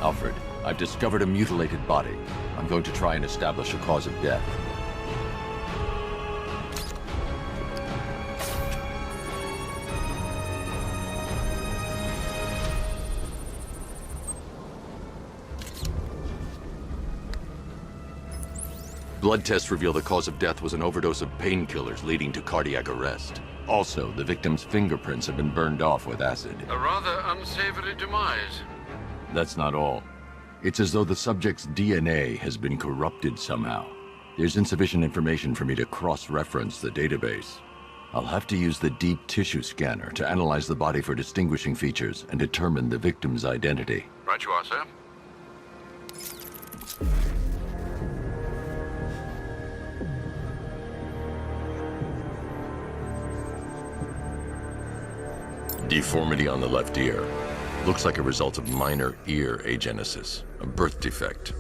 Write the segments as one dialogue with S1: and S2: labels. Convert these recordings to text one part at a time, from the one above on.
S1: Alfred, I've discovered a mutilated body. I'm going to try and establish a cause of death. Blood tests reveal the cause of death was an overdose of painkillers leading to cardiac arrest. Also, the victim's fingerprints have been burned off with acid.
S2: A rather unsavory demise.
S1: That's not all. It's as though the subject's DNA has been corrupted somehow. There's insufficient information for me to cross-reference the database. I'll have to use the deep tissue scanner to analyze the body for distinguishing features and determine the victim's identity.
S2: Right you are, sir.
S1: Deformity on the left ear. Looks like a result of minor ear agenesis, a birth defect.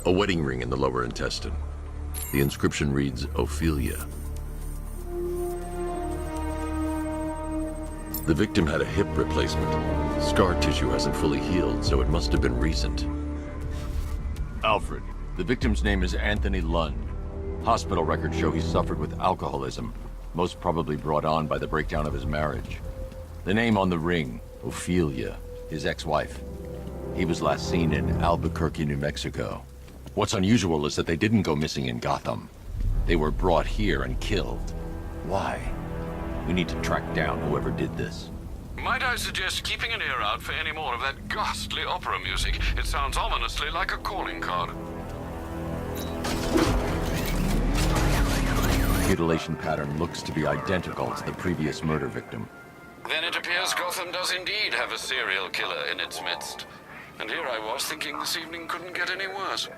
S1: A wedding ring in the lower intestine. The inscription reads, Ophelia. The victim had a hip replacement. Scar tissue hasn't fully healed, so it must have been recent. Alfred. The victim's name is Anthony Lund. Hospital records show he suffered with alcoholism, most probably brought on by the breakdown of his marriage. The name on the ring, Ophelia, his ex-wife. He was last seen in Albuquerque, New Mexico. What's unusual is that they didn't go missing in Gotham. They were brought here and killed. Why? We need to track down whoever did this.
S2: Might I suggest keeping an ear out for any more of that ghastly opera music? It sounds ominously like a calling card.
S1: Mutilation pattern looks to be identical to the previous murder victim.
S2: Then it appears Gotham does indeed have a serial killer in its midst. And here I was thinking this evening couldn't get any worse.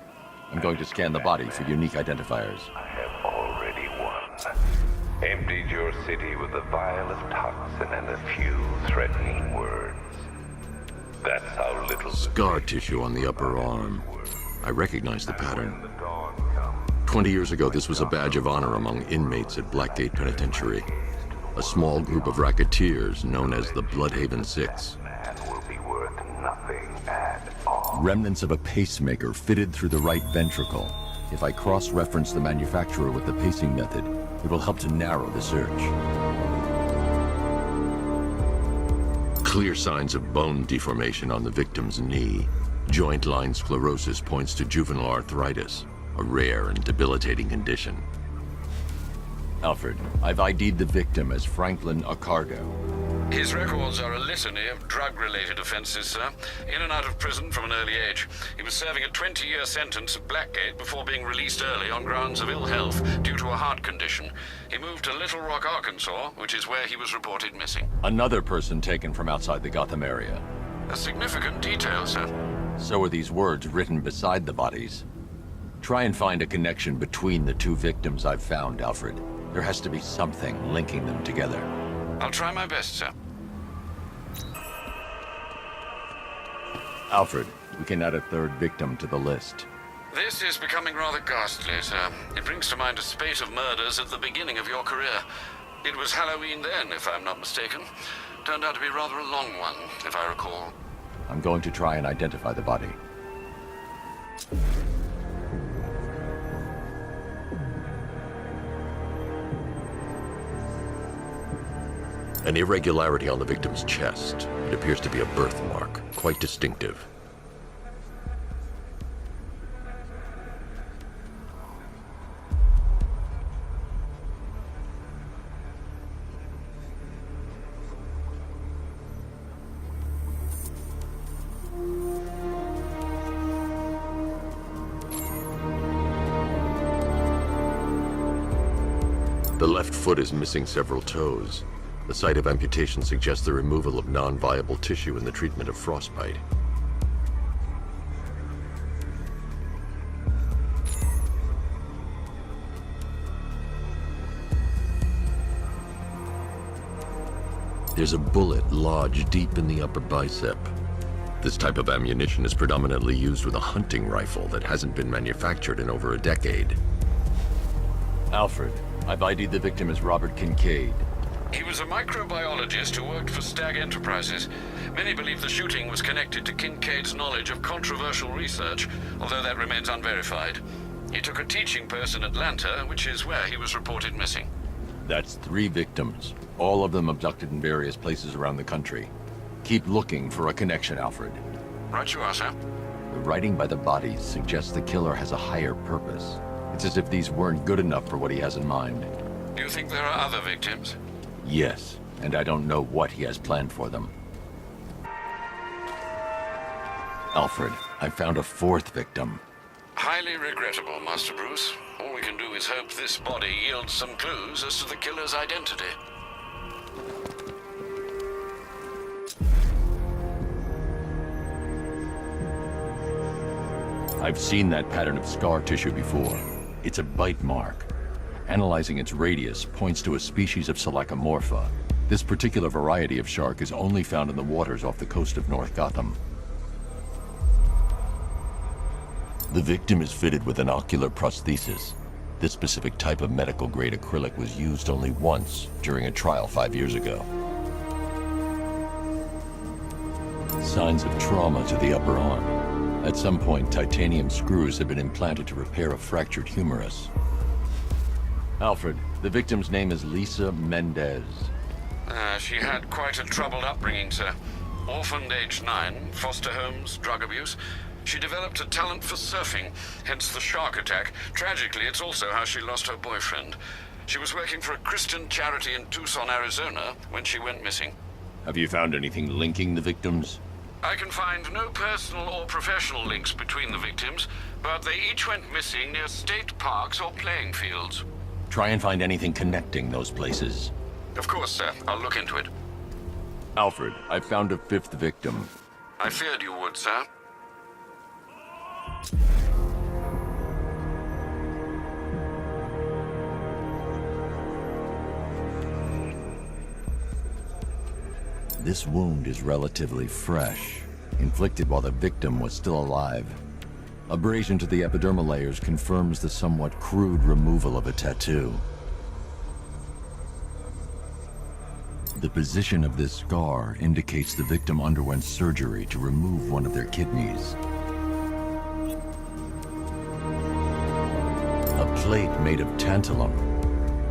S1: I'm going to scan the body for unique identifiers.
S3: I have already won. Emptied your city with a vial of toxin and a few threatening words. That's how little...
S1: Scar tissue on the upper arm. I recognize the pattern. 20 years ago, this was a badge of honor among inmates at Blackgate Penitentiary. A small group of racketeers known as the Bloodhaven Six.
S3: Will be worth nothing at all.
S1: Remnants of a pacemaker fitted through the right ventricle. If I cross-reference the manufacturer with the pacing method, it will help to narrow the search. Clear signs of bone deformation on the victim's knee. Joint line sclerosis points to juvenile arthritis, a rare and debilitating condition. Alfred, I've ID'd the victim as Franklin Accardo.
S2: His records are a litany of drug-related offenses, sir. In and out of prison from an early age. He was serving a 20-year sentence at Blackgate before being released early on grounds of ill health due to a heart condition. He moved to Little Rock, Arkansas, which is where he was reported missing.
S1: Another person taken from outside the Gotham area.
S2: A significant detail, sir.
S1: So are these words written beside the bodies. Try and find a connection between the two victims I've found, Alfred. There has to be something linking them together.
S2: I'll try my best, sir.
S1: Alfred, we can add a third victim to the list.
S2: This is becoming rather ghastly, sir. It brings to mind a spate of murders at the beginning of your career. It was Halloween then, if I'm not mistaken. Turned out to be rather a long one, if I recall.
S1: I'm going to try and identify the body. An irregularity on the victim's chest. It appears to be a birthmark, quite distinctive. The left foot is missing several toes. The site of amputation suggests the removal of non-viable tissue in the treatment of frostbite. There's a bullet lodged deep in the upper bicep. This type of ammunition is predominantly used with a hunting rifle that hasn't been manufactured in over a decade. Alfred, I've ID'd the victim as Robert Kincaid.
S2: He was a microbiologist who worked for Stag Enterprises. Many believe the shooting was connected to Kincaid's knowledge of controversial research, although that remains unverified. He took a teaching post in Atlanta, which is where he was reported missing.
S1: That's 3 victims, all of them abducted in various places around the country. Keep looking for a connection, Alfred.
S2: Right you are, sir.
S1: The writing by the bodies suggests the killer has a higher purpose. It's as if these weren't good enough for what he has in mind.
S2: Do you think there are other victims?
S1: Yes, and I don't know what he has planned for them. Alfred, I found a 4th victim.
S2: Highly regrettable, Master Bruce. All we can do is hope this body yields some clues as to the killer's identity.
S1: I've seen that pattern of scar tissue before. It's a bite mark. Analyzing its radius points to a species of Selachomorpha. This particular variety of shark is only found in the waters off the coast of North Gotham. The victim is fitted with an ocular prosthesis. This specific type of medical-grade acrylic was used only once during a trial 5 years ago. Signs of trauma to the upper arm. At some point, titanium screws have been implanted to repair a fractured humerus. Alfred, the victim's name is Lisa Mendez.
S2: She had quite a troubled upbringing, sir. Orphaned age 9, foster homes, drug abuse. She developed a talent for surfing, hence the shark attack. Tragically, it's also how she lost her boyfriend. She was working for a Christian charity in Tucson, Arizona, when she went missing.
S1: Have you found anything linking the victims?
S2: I can find no personal or professional links between the victims, but they each went missing near state parks or playing fields.
S1: Try and find anything connecting those places.
S2: Of course, sir. I'll look into it.
S1: Alfred, I found a 5th victim.
S2: I feared you would, sir.
S1: This wound is relatively fresh, inflicted while the victim was still alive. Abrasion to the epidermal layers confirms the somewhat crude removal of a tattoo. The position of this scar indicates the victim underwent surgery to remove one of their kidneys. A plate made of tantalum,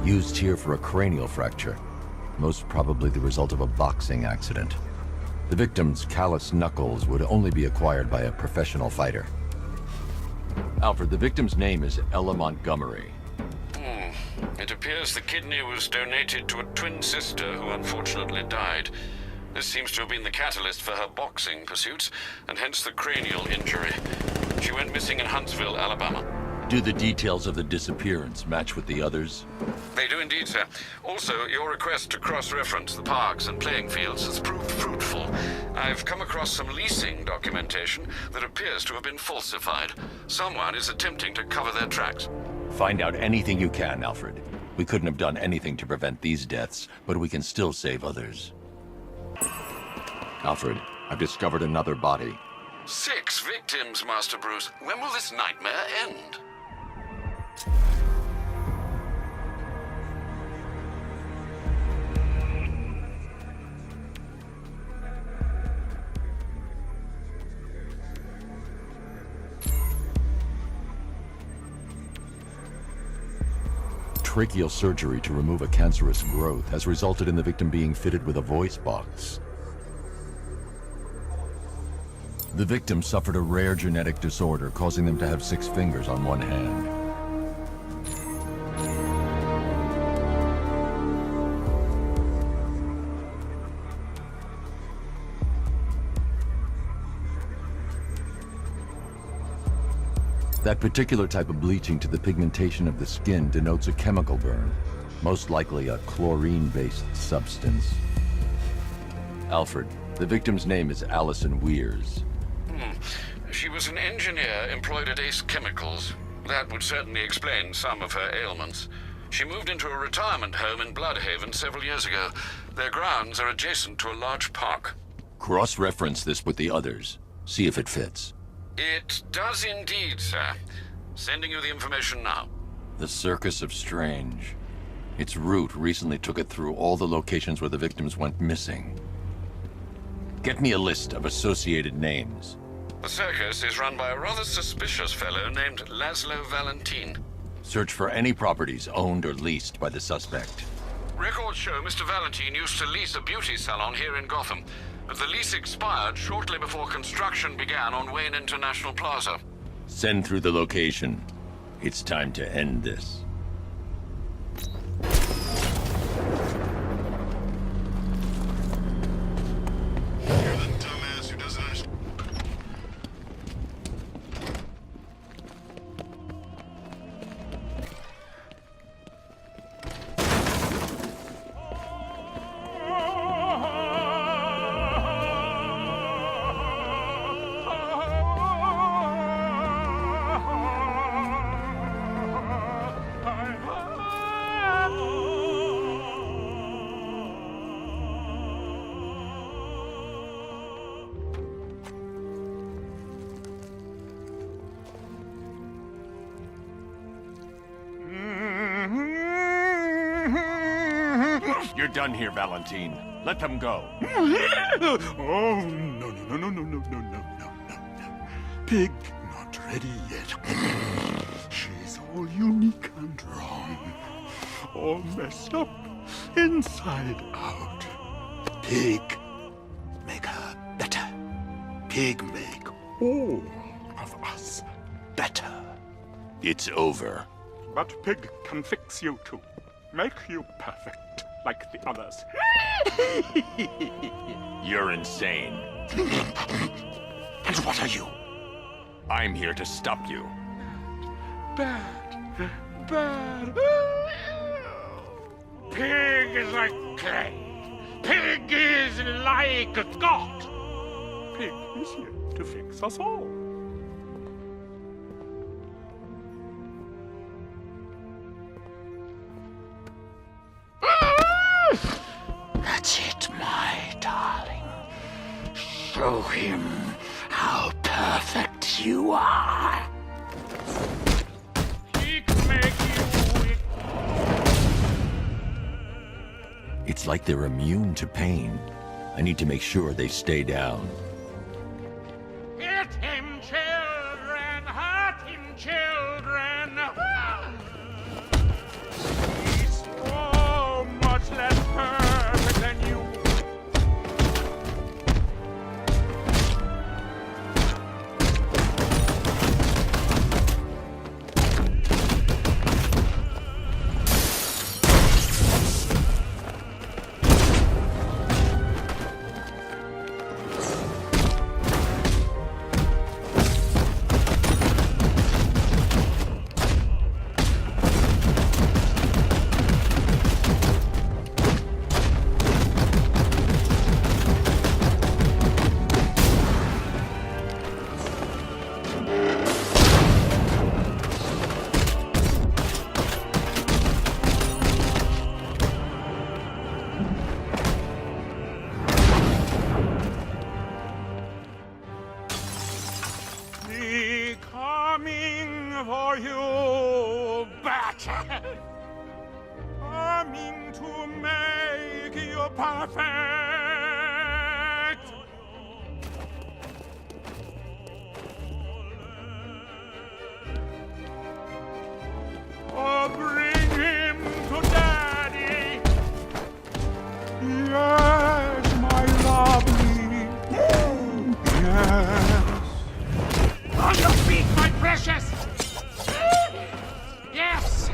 S1: used here for a cranial fracture. Most probably the result of a boxing accident. The victim's calloused knuckles would only be acquired by a professional fighter. Alfred, the victim's name is Ella Montgomery.
S2: It appears the kidney was donated to a twin sister who unfortunately died. This seems to have been the catalyst for her boxing pursuits, and hence the cranial injury. She went missing in Huntsville, Alabama.
S1: Do the details of the disappearance match with the others?
S2: They do indeed, sir. Also, your request to cross-reference the parks and playing fields has proved fruitful. I've come across some leasing documentation that appears to have been falsified. Someone is attempting to cover their tracks.
S1: Find out anything you can, Alfred. We couldn't have done anything to prevent these deaths, but we can still save others. Alfred, I've discovered another body.
S2: 6 victims, Master Bruce. When will this nightmare end?
S1: Tracheal surgery to remove a cancerous growth has resulted in the victim being fitted with a voice box. The victim suffered a rare genetic disorder, causing them to have 6 fingers on one hand. That particular type of bleaching to the pigmentation of the skin denotes a chemical burn, most likely a chlorine-based substance. Alfred, the victim's name is Allison Weers.
S2: She was an engineer employed at Ace Chemicals. That would certainly explain some of her ailments. She moved into a retirement home in Bloodhaven several years ago. Their grounds are adjacent to a large park.
S1: Cross-reference this with the others. See if it fits.
S2: It does indeed, sir. Sending you the information now.
S1: The Circus of Strange. Its route recently took it through all the locations where the victims went missing. Get me a list of associated names.
S2: The circus is run by a rather suspicious fellow named Laszlo Valentin.
S1: Search for any properties owned or leased by the suspect.
S2: Records show Mr. Valentin used to lease a beauty salon here in Gotham, but the lease expired shortly before construction began on Wayne International Plaza.
S1: Send through the location. It's time to end this.
S4: You're the dumbass who doesn't understand.
S1: You're done here, Valentine. Let them go.
S5: Oh, no. Pig not ready yet. She's all unique and wrong. All messed up, inside out. Pig, make her better. Pig make all of us better.
S1: It's over.
S5: But Pig can fix you too. Make you perfect, like the others.
S1: You're insane.
S5: And what are you?
S1: I'm here to stop you.
S5: Bad. Pig is like clay. Pig is like God. Pig is here to fix us all. That's it, my darling. Show him how perfect you are. He can make you...
S1: It's like they're immune to pain. I need to make sure they stay down.
S5: Hit him, children! Hurt him, children! He's so much less perfect than you. Be coming for you, bat. Coming to make you perfect. Oh, bring him to Daddy. Yes, my lovely. Yes. On your feet, my precious! Yes!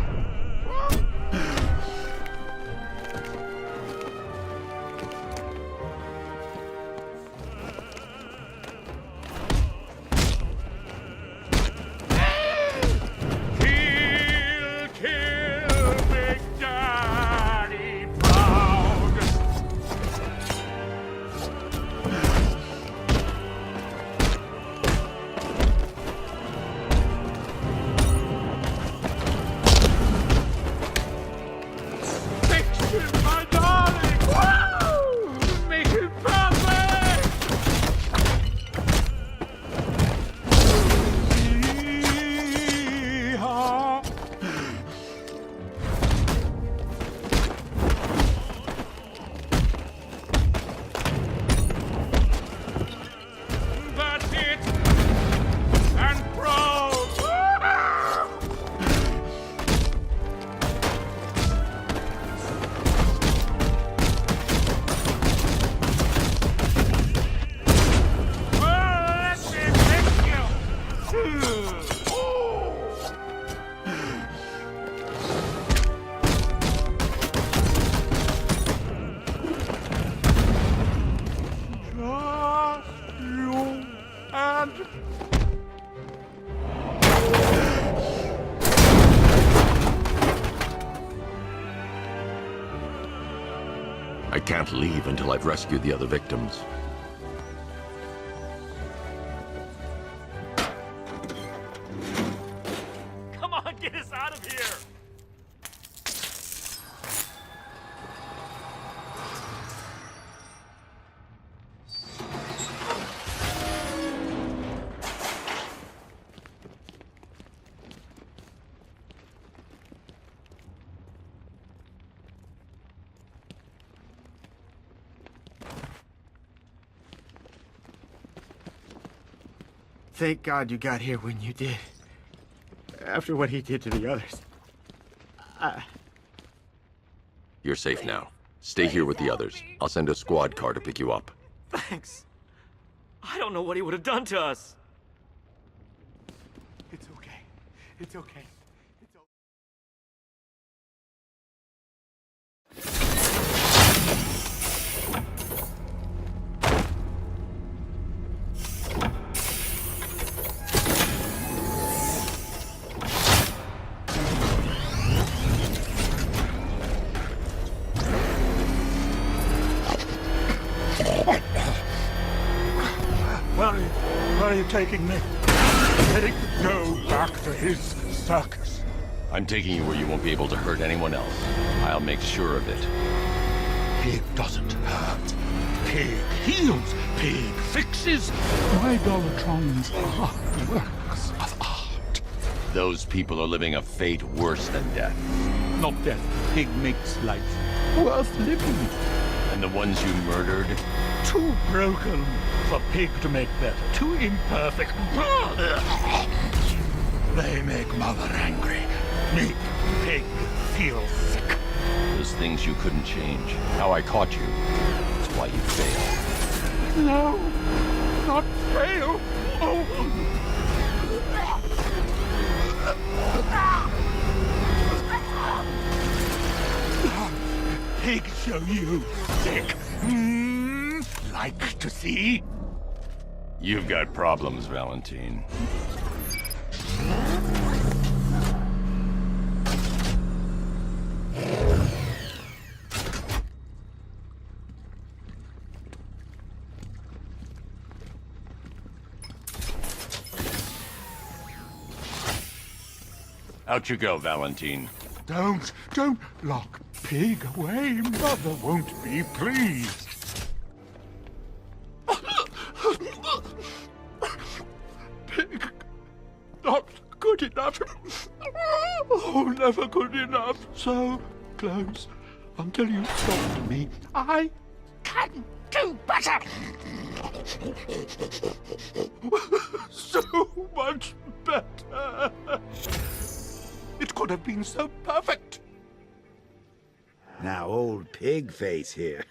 S1: I can't leave until I've rescued the other victims.
S6: Come on, get us out of here!
S7: Thank God you got here when you did. After what he did to the others.
S1: You're safe now. Stay here with the others. I'll send a squad car to pick you up.
S6: Thanks. I don't know what he would have done to us.
S5: It's okay. It's okay. It's okay. Where are you taking me? Let it go back to his circus.
S1: I'm taking you where you won't be able to hurt anyone else. I'll make sure of it.
S5: Pig doesn't hurt. Pig heals. Pig fixes. My Dollatron's are works of art.
S1: Those people are living a fate worse than death.
S5: Not death. Pig makes life worth living.
S1: And the ones you murdered?
S5: Too broken for Pig to make better. Too imperfect. They make Mother angry. Make Pig feel sick.
S1: Those things you couldn't change. How I caught you. That's why you failed.
S5: No, not fail. Pig show you sick. Like to see?
S1: You've got problems, Valentine. Out you go, Valentine.
S5: Don't lock Pig away. Mother won't be pleased. Pig, not good enough. Oh, never good enough. So close until you stop me. I can do better. So much better. It could have been so perfect.
S8: Now, old pig face here.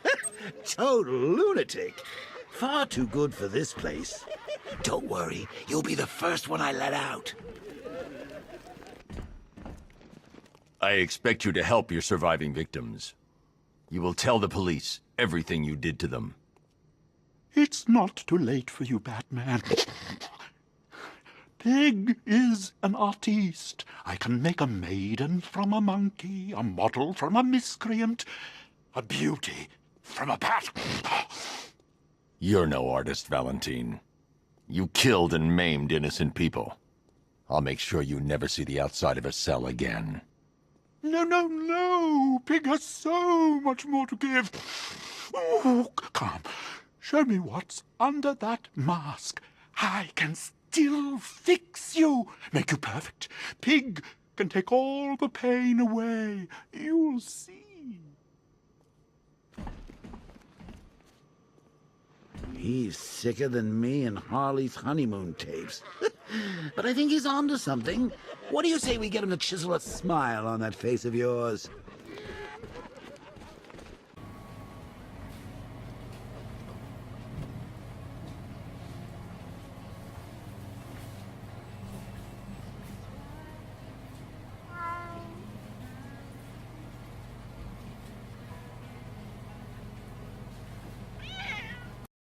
S8: Total lunatic. Far too good for this place. Don't worry, you'll be the first one I let out.
S1: I expect you to help your surviving victims. You will tell the police everything you did to them.
S5: It's not too late for you, Batman. Pig is an artiste. I can make a maiden from a monkey, a model from a miscreant, a beauty from a bat.
S1: You're no artist, Valentine. You killed and maimed innocent people. I'll make sure you never see the outside of a cell again.
S5: No. Pig has so much more to give. Oh, come. Show me what's under that mask. I can still fix you. Make you perfect. Pig can take all the pain away. You'll see.
S8: He's sicker than me and Harley's honeymoon tapes. But I think he's onto something. What do you say we get him to chisel a smile on that face of yours?